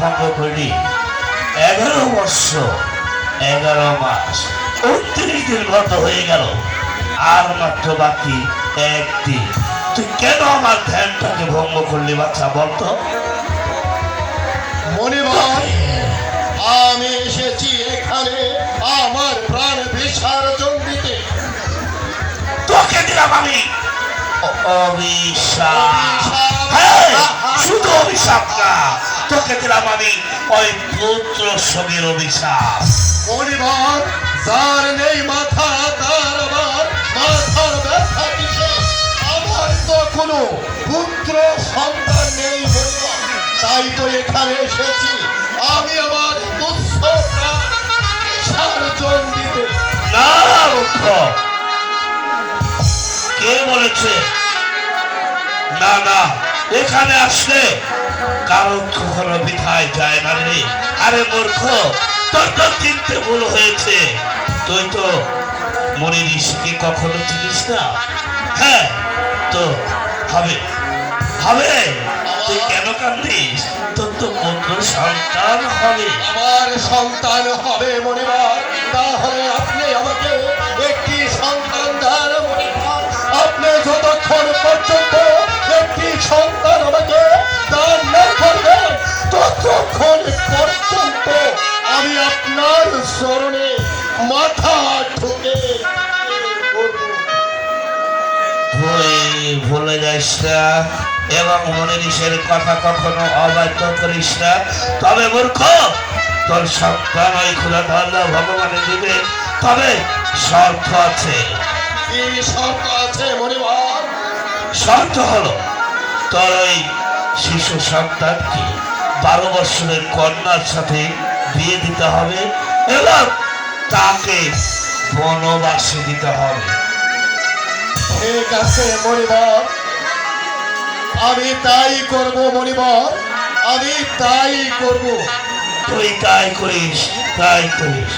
ভঙ্গ করি 11 বছর 11 মাস 29 দিন গত হয়ে গেল, আর মাত্র বাকি একদিন। তুই কেন আমার ধ্যানটাকে ভঙ্গ করলি বাচ্চা বলতো? মনিবার, আমি এসেছি এখানে আমার প্রাণ বিসর্জন দিতে। তোকে দিলাম আমি অভিশাপ, শুধু অভিশাপ না, তোকে দিলাম আমি ওই পুত্র শোকের অভিশাপ। মনিবার, যার নেই মাথা তার আবার মাথার ব্যথা কিসে? আমার তো কোনো পুত্র সন্তান নেই, তাই তো এখানে এসেছি আমি আমার তুচ্ছ প্রাণ বিসর্জন দিতে। না রুক্ষ, কে বলেছে? না না, এখানে আসলে কারো কখনো বিথায় যায় না রে। আরে মূর্খ, তোর তো চিনতে ভুল হয়েছে। তুই তো মনি ঋষিকে কখনো চিনিস না। হ্যাঁ তো হবে হবে, তুই কেন কান্দিস? তোর তো পুত্র সন্তান হবে। আমার সন্তান হবে মনিবার, তাহলে আপনি আমাকে একটি সন্তান দান মনিবার। আপনি যতক্ষণ পর্যন্ত একটি সন্তান আমাকে দান না করবেন, ততক্ষণ পর্যন্ত আমি আপনার চরণে মাথা ঠুকে ভুলে যাইস না এবং মনে ঋষের কথা কখনো অবাধ্য করিস না। তবে মূর্খ, তোর সন্তান ওই খোলা ধরলে ভগবানের দিবে, তবে শর্ত আছে। কি শর্ত আছে মনিবার? শর্ত হলো তোর ওই শিশু সন্তানকে 12 বছরের কন্যার সাথে বিয়ে দিতে হবে এবং তাকে বনবাসে দিতে হবে। ঠিক আছে মনিবার, আমি তাই করব মনিবার, আমি তাই করব। তুই তাই করিস, তাই করিস।